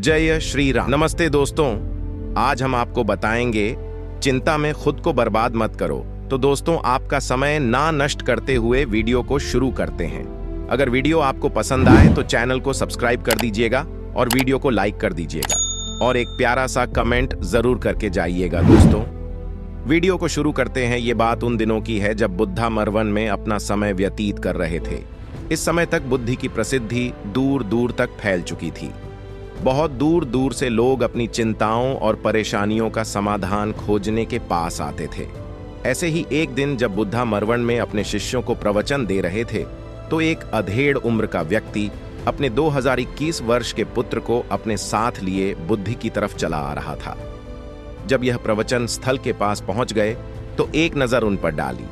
जय श्री राम। नमस्ते दोस्तों, आज हम आपको बताएंगे चिंता में खुद को बर्बाद मत करो। तो दोस्तों, आपका समय ना नष्ट करते हुए वीडियो को शुरू करते हैं। अगर वीडियो आपको पसंद आए तो चैनल को सब्सक्राइब कर दीजिएगा और वीडियो को लाइक कर दीजिएगा और एक प्यारा सा कमेंट जरूर करके जाइएगा। दोस्तों, वीडियो को शुरू करते हैं। ये बात उन दिनों की है जब बुद्धा मरवन में अपना समय व्यतीत कर रहे थे। इस समय तक बुद्धि की प्रसिद्धि दूर दूर तक फैल चुकी थी। बहुत दूर दूर से लोग अपनी चिंताओं और परेशानियों का समाधान खोजने के पास आते थे। ऐसे ही एक दिन जब बुद्धा मरवन में अपने शिष्यों को प्रवचन दे रहे थे तो एक अधेड़ उम्र का व्यक्ति अपने 2021 वर्ष के पुत्र को अपने साथ लिए बुद्धि की तरफ चला आ रहा था। जब यह प्रवचन स्थल के पास पहुंच गए तो एक नजर उन पर डाली,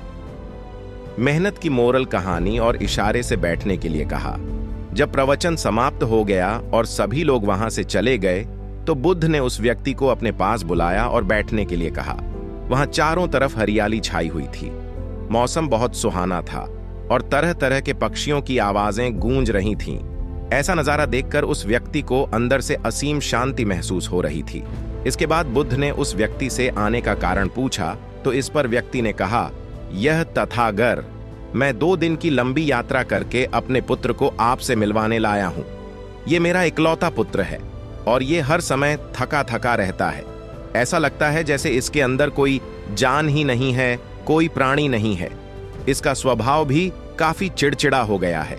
मेहनत की मोरल कहानी और इशारे से बैठने के लिए कहा। जब प्रवचन समाप्त हो गया और सभी लोग वहां से चले गए तो बुद्ध ने उस व्यक्ति को अपने पास बुलाया और बैठने के लिए कहा। वहां चारों तरफ हरियाली छाई हुई थी। मौसम बहुत सुहाना था और तरह तरह के पक्षियों की आवाजें गूंज रही थीं। ऐसा नजारा देखकर उस व्यक्ति को अंदर से असीम शांति महसूस हो रही थी। इसके बाद बुद्ध ने उस व्यक्ति से आने का कारण पूछा तो इस पर व्यक्ति ने कहा, यह तथागर, मैं 2 दिन की लंबी यात्रा करके अपने पुत्र को आपसे मिलवाने लाया हूं। ये मेरा इकलौता पुत्र है और ये हर समय थका थका रहता है। ऐसा लगता है जैसे इसके अंदर कोई जान ही नहीं है, कोई प्राणी नहीं है। इसका स्वभाव भी काफी चिड़चिड़ा हो गया है।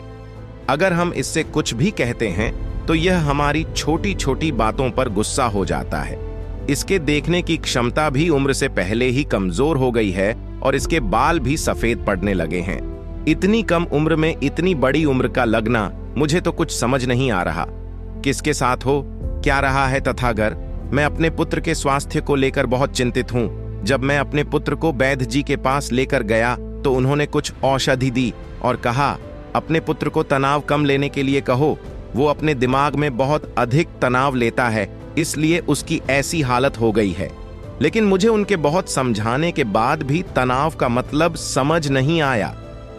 अगर हम इससे कुछ भी कहते हैं तो यह हमारी छोटी छोटी बातों पर गुस्सा हो जाता है। इसके देखने की क्षमता भी उम्र से पहले ही कमजोर हो गई है और इसके बाल भी सफेद पड़ने लगे हैं। इतनी कम उम्र में इतनी बड़ी उम्र का लगना मुझे तो कुछ समझ नहीं आ रहा। किसके साथ हो, क्या रहा है तथागर? मैं अपने पुत्र के स्वास्थ्य को लेकर बहुत चिंतित हूँ। जब मैं अपने पुत्र को वैद्य जी के पास लेकर गया तो उन्होंने कुछ औषधि दी और कहा, अपने पुत्र को तनाव कम लेने के लिए कहो। वो अपने दिमाग में बहुत अधिक तनाव लेता है, इसलिए उसकी ऐसी हालत हो गई है। लेकिन मुझे उनके बहुत समझाने के बाद भी तनाव का मतलब समझ नहीं आया।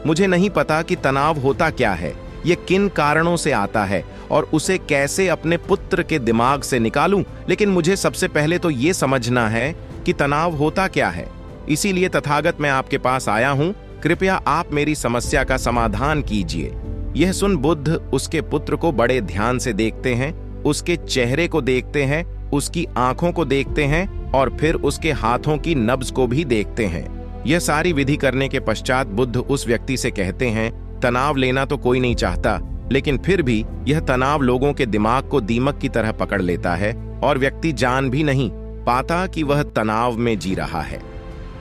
मुझे नहीं पता कि तनाव होता क्या है, ये किन कारणों से आता है और उसे कैसे अपने पुत्र के दिमाग से निकालूं। लेकिन मुझे सबसे पहले तो ये समझना है कि तनाव होता क्या है। इसीलिए तथागत मैं आपके पास आया हूं। कृपया आप मेरी समस्या का समाधान कीजिए। यह सुन बुद्ध उसके पुत्र को बड़े ध्यान से देखते हैं, उसके चेहरे को देखते हैं, उसकी आंखों को देखते हैं और फिर उसके हाथों की नब्ज को भी देखते हैं। यह सारी विधि करने के पश्चात बुद्ध उस व्यक्ति से कहते हैं, तनाव लेना तो कोई नहीं चाहता, लेकिन फिर भी यह तनाव लोगों के दिमाग को दीमक की तरह पकड़ लेता है और व्यक्ति जान भी नहीं पाता कि वह तनाव में जी रहा है।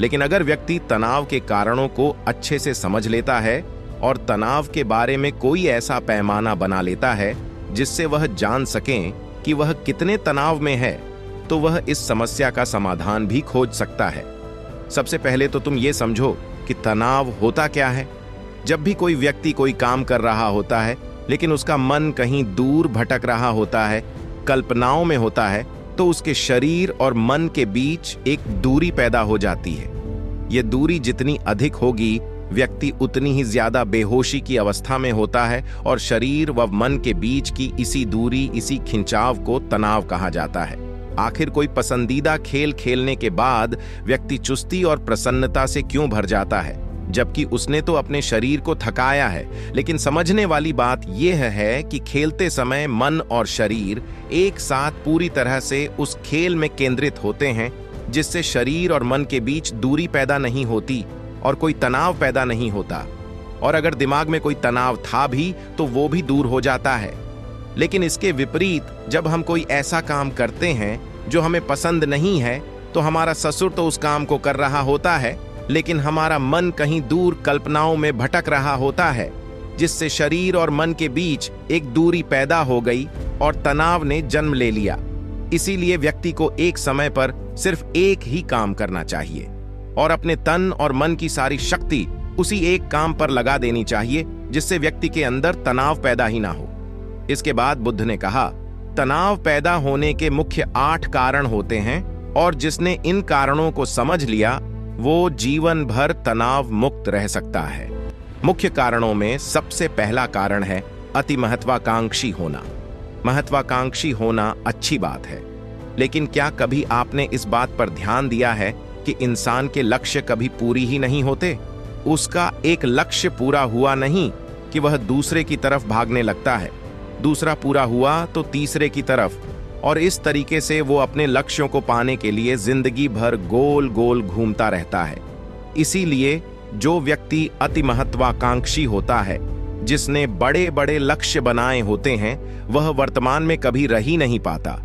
लेकिन अगर व्यक्ति तनाव के कारणों को अच्छे से समझ लेता है और तनाव के बारे में कोई ऐसा पैमाना बना लेता है जिससे वह जान सकें कि वह कितने तनाव में है, तो वह इस समस्या का समाधान भी खोज सकता है। सबसे पहले तो तुम ये समझो कि तनाव होता क्या है। जब भी कोई व्यक्ति कोई काम कर रहा होता है लेकिन उसका मन कहीं दूर भटक रहा होता है, कल्पनाओं में होता है, तो उसके शरीर और मन के बीच एक दूरी पैदा हो जाती है। ये दूरी जितनी अधिक होगी, व्यक्ति उतनी ही ज्यादा बेहोशी की अवस्था में होता है और शरीर व मन के बीच की इसी दूरी, इसी खिंचाव को तनाव कहा जाता है। आखिर कोई पसंदीदा खेल खेलने के बाद व्यक्ति चुस्ती और प्रसन्नता से क्यों भर जाता है, जबकि उसने तो अपने शरीर को थकाया है। लेकिन समझने वाली बात यह है कि खेलते समय मन और शरीर एक साथ पूरी तरह से उस खेल में केंद्रित होते हैं, जिससे शरीर और मन के बीच दूरी पैदा नहीं होती और कोई तनाव पैदा नहीं होता। और अगर दिमाग में कोई तनाव था भी तो वो भी दूर हो जाता है। लेकिन इसके विपरीत जब हम कोई ऐसा काम करते हैं जो हमें पसंद नहीं है तो हमारा ससुर तो उस काम को कर रहा होता है, लेकिन हमारा मन कहीं दूर कल्पनाओं में भटक रहा होता है, जिससे शरीर और मन के बीच एक दूरी पैदा हो गई और तनाव ने जन्म ले लिया। इसीलिए व्यक्ति को एक समय पर सिर्फ एक ही काम करना चाहिए और अपने तन और मन की सारी शक्ति उसी एक काम पर लगा देनी चाहिए, जिससे व्यक्ति के अंदर तनाव पैदा ही ना हो। इसके बाद बुद्ध ने कहा, तनाव पैदा होने के मुख्य 8 कारण होते हैं और जिसने इन कारणों को समझ लिया वो जीवन भर तनाव मुक्त रह सकता है। मुख्य कारणों में सबसे पहला कारण है अति महत्वाकांक्षी होना। महत्वाकांक्षी होना अच्छी बात है, लेकिन क्या कभी आपने इस बात पर ध्यान दिया है कि इंसान के लक्ष्य कभी पूरी ही नहीं होते? उसका एक लक्ष्य पूरा हुआ नहीं कि वह दूसरे की तरफ भागने लगता है, दूसरा पूरा हुआ तो तीसरे की तरफ, और इस तरीके से वो अपने लक्ष्यों को पाने के लिए जिंदगी भर गोल गोल घूमता रहता है। इसीलिए जो व्यक्ति अति महत्वाकांक्षी होता है, जिसने बड़े बड़े लक्ष्य बनाए होते हैं, वह वर्तमान में कभी रह ही नहीं पाता।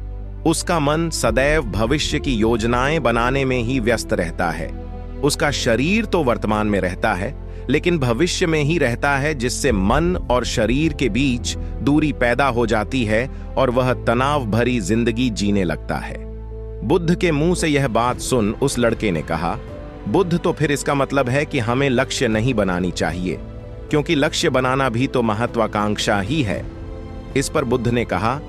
उसका मन सदैव भविष्य की योजनाएं बनाने में ही व्यस्त रहता है। उसका शरीर तो वर्तमान में रहता है, लेकिन भविष्य में ही रहता है, जिससे मन और शरीर के बीच दूरी पैदा हो जाती है और वह तनाव भरी जिंदगी जीने लगता है। बुद्ध के मुंह से यह बात सुन उस लड़के ने कहा, बुद्ध, तो फिर इसका मतलब है कि हमें लक्ष्य नहीं बनानी चाहिए, क्योंकि लक्ष्य बनाना भी तो महत्वाकांक्षा ही है। इस पर बुद्ध ने कहा,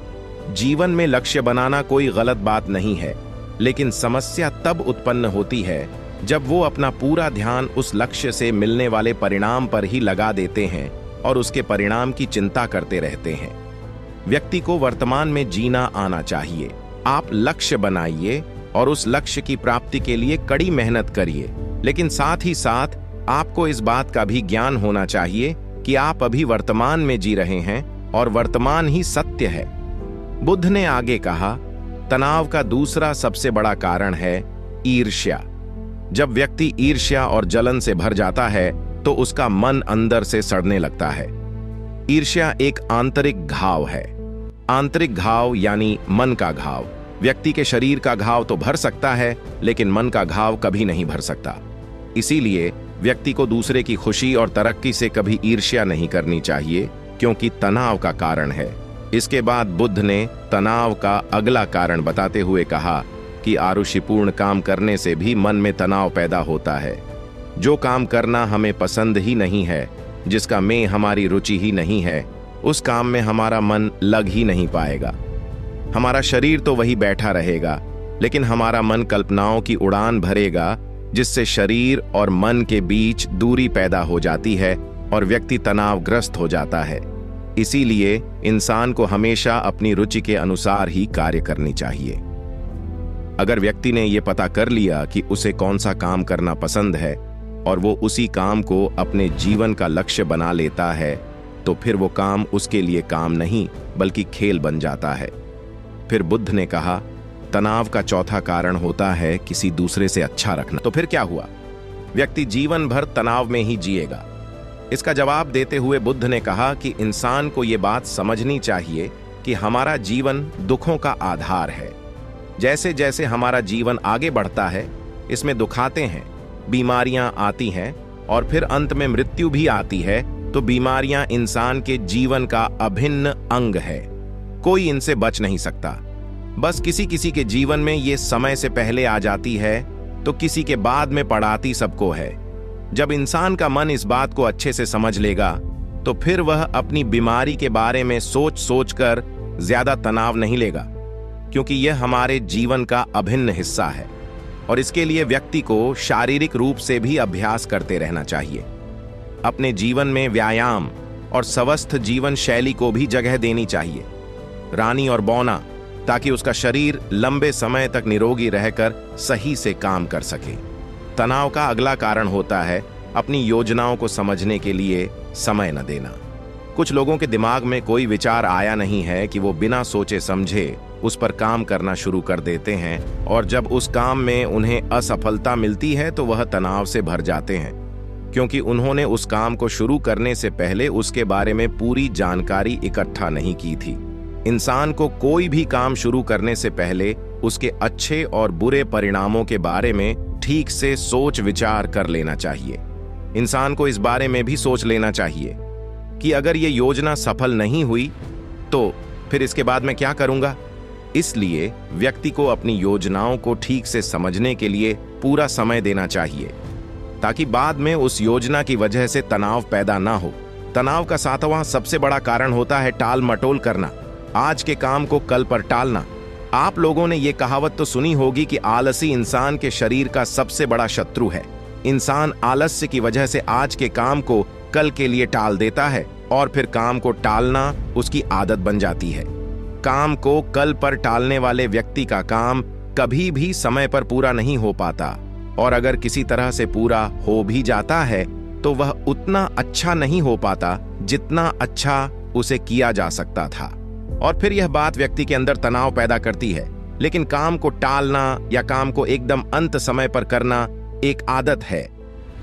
जीवन में लक्ष्य बनाना कोई गलत बात नहीं है, लेकिन समस्या तब उत्पन्न होती है जब वो अपना पूरा ध्यान उस लक्ष्य से मिलने वाले परिणाम पर ही लगा देते हैं और उसके परिणाम की चिंता करते रहते हैं। व्यक्ति को वर्तमान में जीना आना चाहिए। आप लक्ष्य बनाइए और उस लक्ष्य की प्राप्ति के लिए कड़ी मेहनत करिए, लेकिन साथ ही साथ आपको इस बात का भी ज्ञान होना चाहिए कि आप अभी वर्तमान में जी रहे हैं और वर्तमान ही सत्य है। बुद्ध ने आगे कहा, तनाव का दूसरा सबसे बड़ा कारण है ईर्ष्या। जब व्यक्ति ईर्ष्या और जलन से भर जाता है तो उसका मन अंदर से सड़ने लगता है। ईर्ष्या एक आंतरिक घाव है। आंतरिक घाव यानी मन का घाव। व्यक्ति के शरीर का घाव तो भर सकता है, लेकिन मन का घाव कभी नहीं भर सकता। इसीलिए व्यक्ति को दूसरे की खुशी और तरक्की से कभी ईर्ष्या नहीं करनी चाहिए, क्योंकि तनाव का कारण है। इसके बाद बुद्ध ने तनाव का अगला कारण बताते हुए कहा कि आरुषिपूर्ण काम करने से भी मन में तनाव पैदा होता है। जो काम करना हमें पसंद ही नहीं है, जिसका में हमारी रुचि ही नहीं है, उस काम में हमारा मन लग ही नहीं पाएगा। हमारा शरीर तो वही बैठा रहेगा, लेकिन हमारा मन कल्पनाओं की उड़ान भरेगा, जिससे शरीर और मन के बीच दूरी पैदा हो जाती है और व्यक्ति तनावग्रस्त हो जाता है। इसीलिए इंसान को हमेशा अपनी रुचि के अनुसार ही कार्य करनी चाहिए। अगर व्यक्ति ने यह पता कर लिया कि उसे कौन सा काम करना पसंद है और वो उसी काम को अपने जीवन का लक्ष्य बना लेता है, तो फिर वो काम उसके लिए काम नहीं बल्कि खेल बन जाता है। फिर बुद्ध ने कहा, तनाव का चौथा कारण होता है किसी दूसरे से अच्छा रखना। तो फिर क्या हुआ? व्यक्ति जीवन भर तनाव में ही जिएगा। इसका जवाब देते हुए बुद्ध ने कहा कि इंसान को यह बात समझनी चाहिए कि हमारा जीवन दुखों का आधार है। जैसे जैसे हमारा जीवन आगे बढ़ता है, इसमें दुख आते हैं, बीमारियां आती हैं और फिर अंत में मृत्यु भी आती है। तो बीमारियां इंसान के जीवन का अभिन्न अंग है, कोई इनसे बच नहीं सकता। बस किसी किसी के जीवन में ये समय से पहले आ जाती है, तो किसी के बाद में पड़ाती सबको है। जब इंसान का मन इस बात को अच्छे से समझ लेगा, तो फिर वह अपनी बीमारी के बारे में सोच सोच कर ज्यादा तनाव नहीं लेगा, क्योंकि यह हमारे जीवन का अभिन्न हिस्सा है। और इसके लिए व्यक्ति को शारीरिक रूप से भी अभ्यास करते रहना चाहिए। अपने जीवन में व्यायाम और स्वस्थ जीवन शैली को भी जगह देनी चाहिए। रानी और बौना, ताकि उसका शरीर लंबे समय तक निरोगी रहकर सही से काम कर सके। तनाव का अगला कारण होता है अपनी योजनाओं को समझने के लिए समय न देना। कुछ लोगों के दिमाग में कोई विचार आया नहीं है कि वो बिना सोचे समझे उस पर काम करना शुरू कर देते हैं, और जब उस काम में उन्हें असफलता मिलती है तो वह तनाव से भर जाते हैं, क्योंकि उन्होंने उस काम को शुरू करने से पहले उसके बारे में पूरी जानकारी इकट्ठा नहीं की थी। इंसान को कोई भी काम शुरू करने से पहले उसके अच्छे और बुरे परिणामों के बारे में ठीक से सोच विचार कर लेना चाहिए। इंसान को इस बारे में भी सोच लेना चाहिए कि अगर ये योजना सफल नहीं हुई तो फिर इसके बाद मैं क्या करूंगा। इसलिए व्यक्ति को अपनी योजनाओं को ठीक से समझने के लिए पूरा समय देना चाहिए, ताकि बाद में उस योजना की वजह से तनाव पैदा ना हो। तनाव का सातवां सबसे बड़ा कारण होता है टाल मटोल करना, आज के काम को कल पर टालना। आप लोगों ने ये कहावत तो सुनी होगी कि आलसी इंसान के शरीर का सबसे बड़ा शत्रु है। इंसान आलस्य की वजह से आज के काम को कल के लिए टाल देता है और फिर काम को टालना उसकी आदत बन जाती है। काम को कल पर टालने वाले व्यक्ति का काम कभी भी समय पर पूरा नहीं हो पाता, और अगर किसी तरह से पूरा हो भी जाता है तो वह उतना अच्छा नहीं हो पाता जितना अच्छा उसे किया जा सकता था। और फिर यह बात व्यक्ति के अंदर तनाव पैदा करती है। लेकिन काम को टालना या काम को एकदम अंत समय पर करना एक आदत है,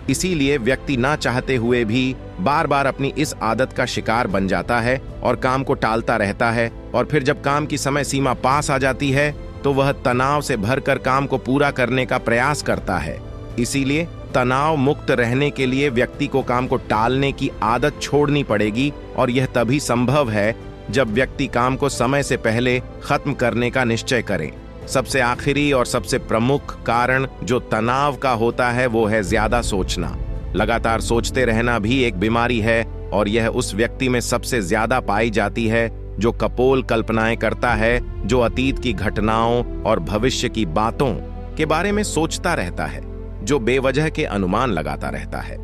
इसीलिए व्यक्ति ना चाहते हुए भी बार बार अपनी इस आदत का शिकार बन जाता है और काम को टालता रहता है। और फिर जब काम की समय सीमा पास आ जाती है तो वह तनाव से भरकर काम को पूरा करने का प्रयास करता है। इसीलिए तनाव मुक्त रहने के लिए व्यक्ति को काम को टालने की आदत छोड़नी पड़ेगी, और यह तभी संभव है जब व्यक्ति काम को समय से पहले खत्म करने का निश्चय करे। सबसे आखिरी और सबसे प्रमुख कारण जो तनाव का होता है वो है ज्यादा सोचना। लगातार सोचते रहना भी एक बीमारी है, और यह उस व्यक्ति में सबसे ज्यादा पाई जाती है जो कपोल कल्पनाएं करता है, जो अतीत की घटनाओं और भविष्य की बातों के बारे में सोचता रहता है, जो बेवजह के अनुमान लगाता रहता है।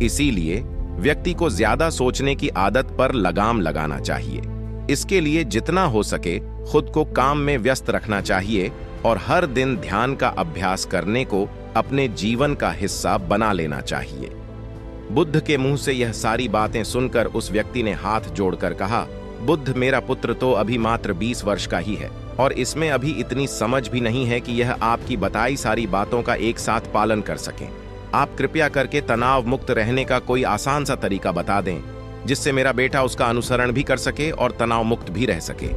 इसीलिए व्यक्ति को ज्यादा सोचने की आदत पर लगाम लगाना चाहिए। इसके लिए जितना हो सके खुद को काम में व्यस्त रखना चाहिए और हर दिन ध्यान का अभ्यास करने को अपने जीवन का हिस्सा बना लेना चाहिए। बुद्ध के मुंह से यह सारी बातें सुनकर उस व्यक्ति ने हाथ जोड़कर कहा, बुद्ध, मेरा पुत्र तो अभी मात्र 20 वर्ष का ही है और इसमें अभी इतनी समझ भी नहीं है कि यह आपकी बताई सारी बातों का एक साथ पालन कर सके। आप कृपया करके तनाव मुक्त रहने का कोई आसान सा तरीका बता दें जिससे मेरा बेटा उसका अनुसरण भी कर सके और तनाव मुक्त भी रह सके।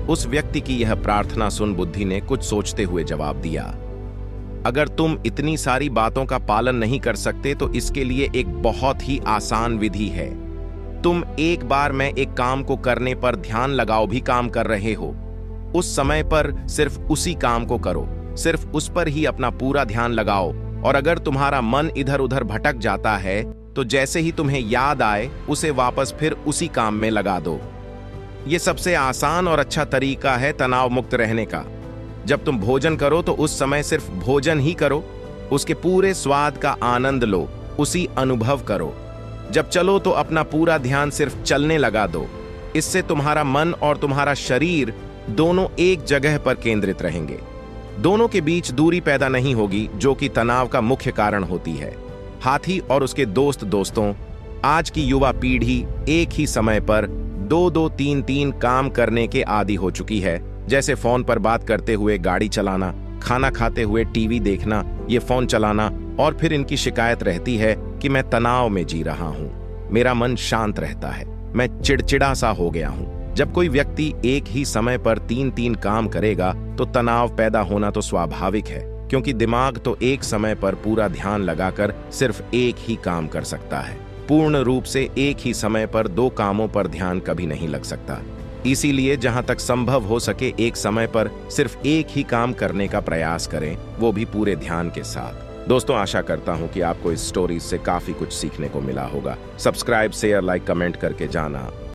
उस व्यक्ति की यह प्रार्थना सुन बुद्धि ने कुछ सोचते हुए जवाब दिया, अगर तुम इतनी सारी बातों का पालन नहीं कर सकते तो इसके लिए एक बहुत ही आसान विधि है। तुम एक बार में एक काम को करने पर ध्यान लगाओ भी काम कर रहे हो, उस समय पर सिर्फ उसी काम को करो, सिर्फ उस पर ही अपना पूरा ध्यान लगाओ। और अगर तुम्हारा मन इधर उधर भटक जाता है तो जैसे ही तुम्हें याद आए उसे वापस फिर उसी काम में लगा दो। यह सबसे आसान और अच्छा तरीका है तनाव मुक्त रहने का। जब तुम भोजन करो तो उस समय सिर्फ भोजन ही करो, उसके पूरे स्वाद का आनंद लो, उसी अनुभव करो। जब चलो तो अपना पूरा ध्यान सिर्फ चलने लगा दो। इससे तुम्हारा मन और तुम्हारा शरीर दोनों एक जगह पर केंद्रित रहेंगे। दोनों के बीच दूरी पैदा नहीं होगी जो कि तनाव का मुख्य कारण होती है। हाथी और उसके दोस्तों, आज की युवा पीढ़ी एक ही समय पर 2-2, 3-3 काम करने के आदी हो चुकी है, जैसे फोन पर बात करते हुए गाड़ी चलाना, खाना खाते हुए टीवी देखना, ये फोन चलाना। और फिर इनकी शिकायत रहती है कि मैं तनाव में जी रहा हूं, मेरा मन शांत रहता है, मैं चिड़चिड़ा सा हो गया हूं। जब कोई व्यक्ति एक ही समय पर 3-3 काम करेगा तो तनाव पैदा होना तो स्वाभाविक है, क्योंकि दिमाग तो एक समय पर पूरा ध्यान लगाकर सिर्फ एक ही काम कर सकता है। पूर्ण रूप से एक ही समय पर 2 कामों पर ध्यान कभी नहीं लग सकता। इसीलिए जहां तक संभव हो सके एक समय पर सिर्फ एक ही काम करने का प्रयास करें, वो भी पूरे ध्यान के साथ। दोस्तों, आशा करता हूं कि आपको इस स्टोरी से काफी कुछ सीखने को मिला होगा। सब्सक्राइब, शेयर, लाइक, कमेंट करके जाना।